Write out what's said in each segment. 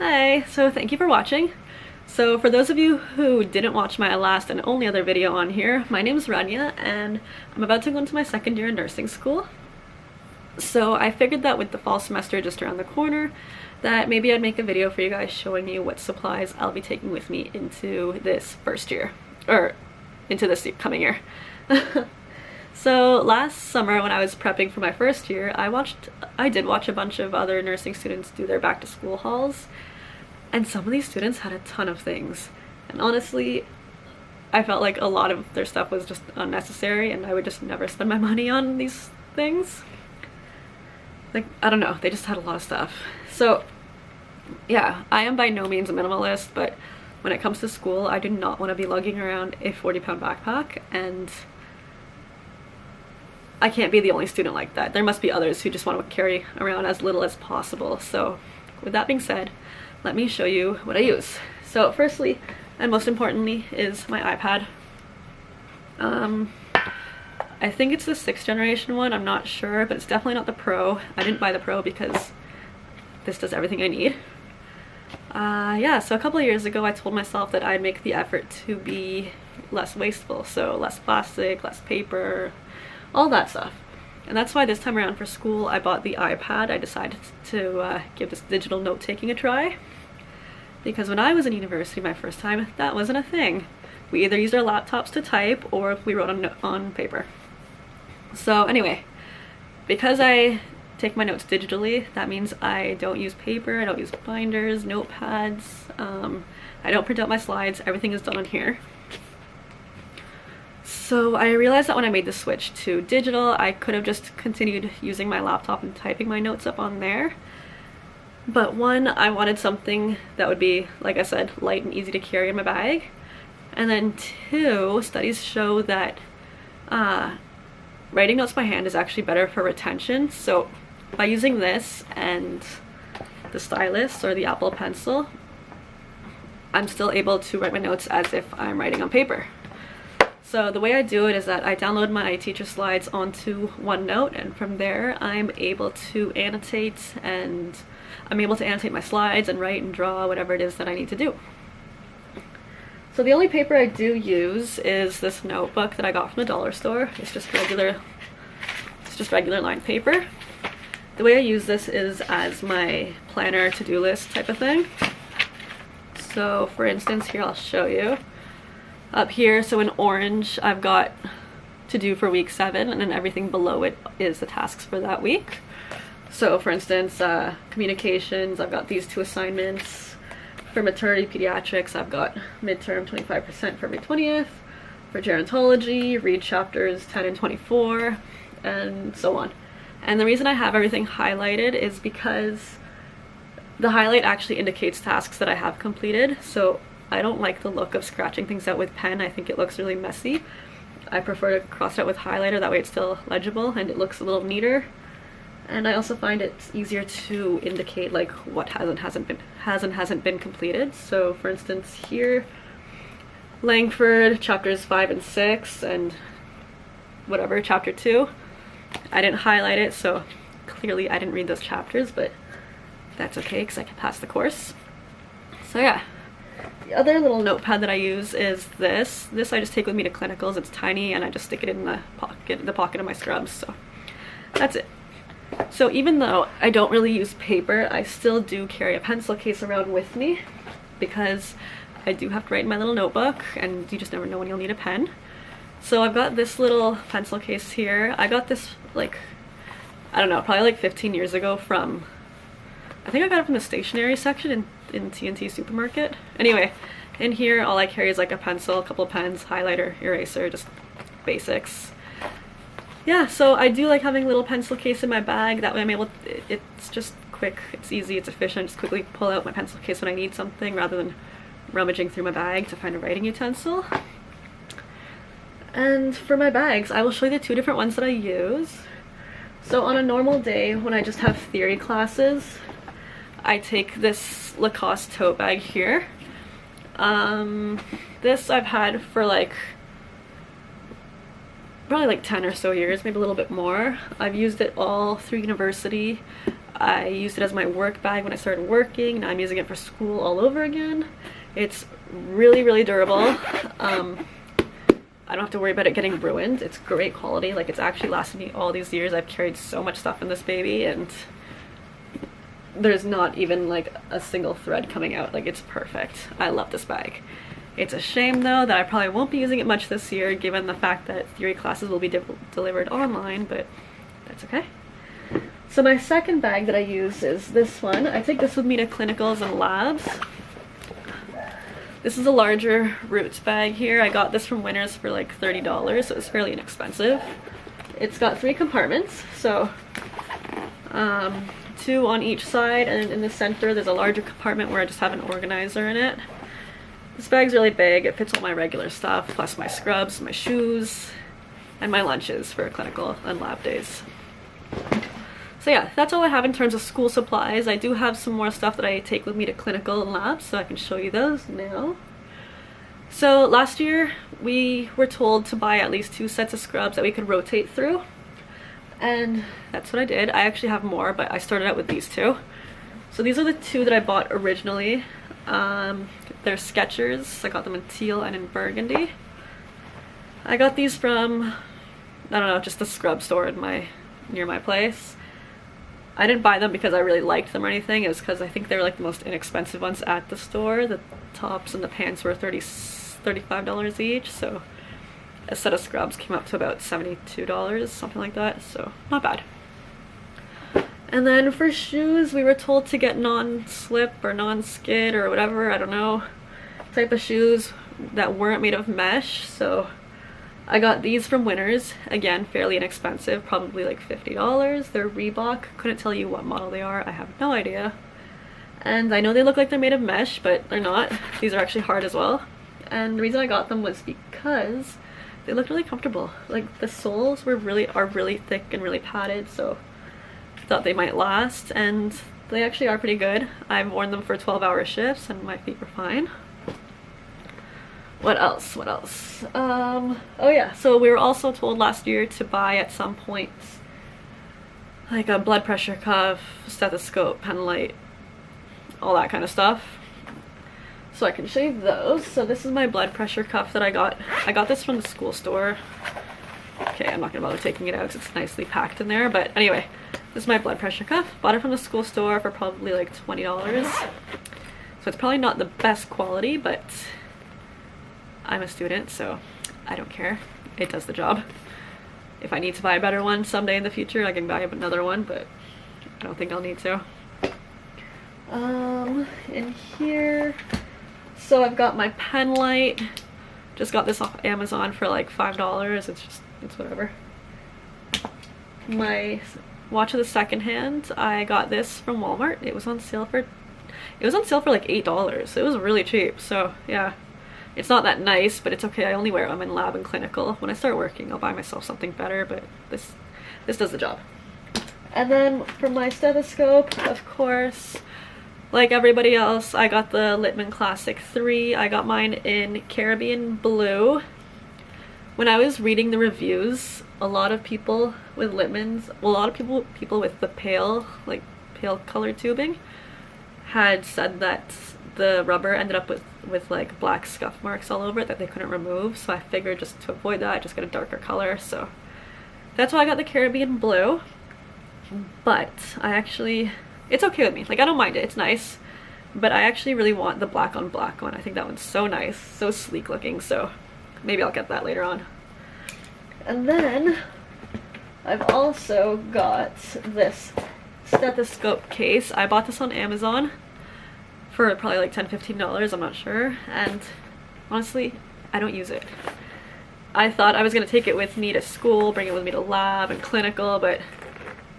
Hi, so thank you for watching. So for those of you who didn't watch my last and only other video on here, my name is Rania and I'm about to go into my second year in nursing school. So I figured that with the fall semester just around the corner, that maybe I'd make a video for you guys showing you what supplies I'll be taking with me into this first year, or into this coming year. So last summer when I was prepping for my first year, I did watch a bunch of other nursing students do their back to school hauls, and some of these students had a ton of things. And honestly, I felt like a lot of their stuff was just unnecessary and I would just never spend my money on these things. Like, I don't know, they just had a lot of stuff. So yeah, I am by no means a minimalist, but when it comes to school, I do not want to be lugging around a 40-pound backpack, and I can't be the only student like that. There must be others who just want to carry around as little as possible. So with that being said, let me show you what I use. So firstly, and most importantly, is my iPad. I think it's the 6th generation one, I'm not sure, but it's definitely not the Pro. I didn't buy the Pro because this does everything I need. Yeah, so a couple of years ago I told myself that I'd make the effort to be less wasteful, so less plastic, less paper, all that stuff. And that's why this time around for school I bought the iPad. I decided to give this digital note-taking a try, because when I was in university my first time, that wasn't a thing. We either used our laptops to type or we wrote on paper. So anyway, because I take my notes digitally, that means I don't use paper, I don't use binders, notepads, I don't print out my slides, everything is done on here. So I realized that when I made the switch to digital, I could have just continued using my laptop and typing my notes up on there. But one, I wanted something that would be, like I said, light and easy to carry in my bag. And then two, studies show that writing notes by hand is actually better for retention. So by using this and the stylus or the Apple Pencil, I'm still able to write my notes as if I'm writing on paper. So the way I do it is that I download my teacher slides onto OneNote, and from there I'm able to annotate, and I'm able to annotate my slides and write and draw whatever it is that I need to do. So the only paper I do use is this notebook that I got from the dollar store. It's just regular lined paper. The way I use this is as my planner to-do list type of thing. So for instance, here I'll show you. Up here, so in orange, I've got to do for week 7, and then everything below it is the tasks for that week. So for instance, communications, I've got these 2 assignments. For maternity pediatrics, I've got midterm 25% for May 20th. For gerontology, read chapters 10 and 24, and so on. And the reason I have everything highlighted is because the highlight actually indicates tasks that I have completed. So I don't like the look of scratching things out with pen. I think it looks really messy. I prefer to cross it out with highlighter, that way it's still legible and it looks a little neater. And I also find it easier to indicate like what hasn't been completed. So for instance here, Langford chapters 5 and 6 and whatever, chapter 2. I didn't highlight it, so clearly I didn't read those chapters, but that's okay because I can pass the course. So yeah. The other little notepad that I use is this. This I just take with me to clinicals. It's tiny and I just stick it in the pocket of my scrubs. So that's it. So even though I don't really use paper, I still do carry a pencil case around with me because I do have to write in my little notebook and you just never know when you'll need a pen. So I've got this little pencil case here. I got this like, I don't know, probably like 15 years ago from, I think I got it from the stationery section in T&T supermarket. Anyway, in here all I carry is like a pencil, a couple of pens, highlighter, eraser, just basics. Yeah, so I do like having a little pencil case in my bag. That way I'm able to, it's just quick, it's easy, it's efficient. Just quickly pull out my pencil case when I need something rather than rummaging through my bag to find a writing utensil. And for my bags, I will show you the 2 different ones that I use. So on a normal day when I just have theory classes, I take this Lacoste tote bag here. This I've had for like probably like 10 or so years, maybe a little bit more. I've used it all through university. I used it as my work bag when I started working. Now I'm using it for school all over again. It's really, really durable. I don't have to worry about it getting ruined. It's great quality. Like, it's actually lasted me all these years. I've carried so much stuff in this baby, and there's not even like a single thread coming out. Like, it's perfect. I love this bag. It's a shame though that I probably won't be using it much this year given the fact that theory classes will be delivered online, but that's okay. So my second bag that I use is this one. I take this with me to clinicals and labs. This is a larger Roots bag here. I got this from Winners for like $30, so it's fairly inexpensive. It's got 3 compartments, so 2 on each side, and in the center there's a larger compartment where I just have an organizer in it. This bag's really big. It fits all my regular stuff, plus my scrubs, my shoes, and my lunches for clinical and lab days. So yeah, that's all I have in terms of school supplies. I do have some more stuff that I take with me to clinical and labs, so I can show you those now. So last year we were told to buy at least 2 sets of scrubs that we could rotate through, and that's what I did. I actually have more, but I started out with these 2. So these are the 2 that I bought originally. They're Skechers. I got them in teal and in burgundy. I got these from, I don't know, just the scrub store in near my place. I didn't buy them because I really liked them or anything. It was because I think they were like the most inexpensive ones at the store. The tops and the pants were $35 each, so a set of scrubs came up to about $72, something like that, so not bad. And then for shoes, we were told to get non-slip or non-skid or whatever, I don't know, type of shoes that weren't made of mesh. So I got these from Winners. Again, fairly inexpensive, probably like $50. They're Reebok. Couldn't tell you what model they are. I have no idea. And I know they look like they're made of mesh, but they're not. These are actually hard as well. And the reason I got them was because they looked really comfortable. Like, the soles are really thick and really padded, so thought they might last, and they actually are pretty good. I've worn them for 12-hour shifts and my feet were fine. What else? Oh yeah, so we were also told last year to buy at some point like a blood pressure cuff, stethoscope, pen light, all that kind of stuff. So I can show you those. So this is my blood pressure cuff that I got. I got this from the school store. Okay, I'm not gonna bother taking it out because it's nicely packed in there, but anyway, this is my blood pressure cuff. Bought it from the school store for probably like $20. So it's probably not the best quality, but I'm a student, so I don't care. It does the job. If I need to buy a better one someday in the future, I can buy another one, but I don't think I'll need to. In here, so I've got my pen light. Just got this off Amazon for like $5. It's whatever. My watch of the second hand, I got this from Walmart. It was on sale for like $8. It was really cheap, so yeah. It's not that nice, but it's okay. I only wear them in lab and clinical. When I start working, I'll buy myself something better, but this does the job. And then for my stethoscope, of course, like everybody else, I got the Littmann Classic 3. I got mine in Caribbean Blue. When I was reading the reviews, a lot of people with Littmann's, well, a lot of people with the pale color tubing had said that the rubber ended up with like black scuff marks all over it that they couldn't remove, so I figured just to avoid that, just get a darker color. So that's why I got the Caribbean Blue. But it's okay with me. Like, I don't mind it, it's nice, but I actually really want the black on black one. I think that one's so nice, so sleek looking, so maybe I'll get that later on. And then I've also got this stethoscope case. I bought this on Amazon for probably like $10-15, I'm not sure, and honestly, I don't use it. I thought I was gonna take it with me to school, bring it with me to lab and clinical, but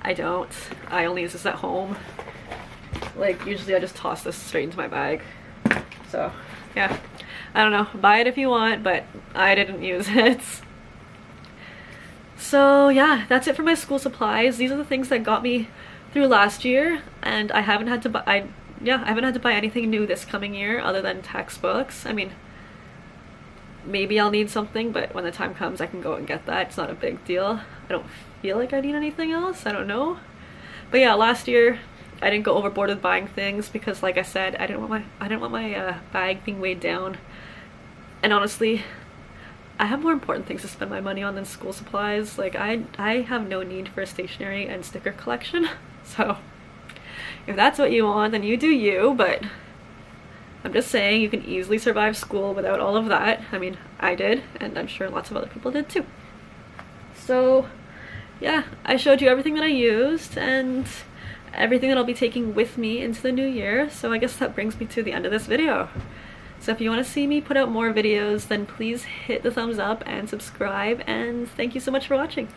I don't. I only use this at home. Like, usually I just toss this straight into my bag. So yeah, I don't know, buy it if you want, but I didn't use it. So yeah, that's it for my school supplies. These are the things that got me through last year, and I haven't had to buy I haven't had to buy anything new this coming year other than textbooks. I mean, maybe I'll need something, but when the time comes I can go and get that. It's not a big deal. I don't feel like I need anything else. I don't know. But yeah, last year I didn't go overboard with buying things because, like I said, I didn't want my bag being weighed down. And honestly, I have more important things to spend my money on than school supplies. Like I have no need for a stationery and sticker collection. So if that's what you want, then you do you, but I'm just saying you can easily survive school without all of that. I mean, I did, and I'm sure lots of other people did too. So yeah, I showed you everything that I used and everything that I'll be taking with me into the new year. So I guess that brings me to the end of this video. So if you want to see me put out more videos, then please hit the thumbs up and subscribe, and thank you so much for watching.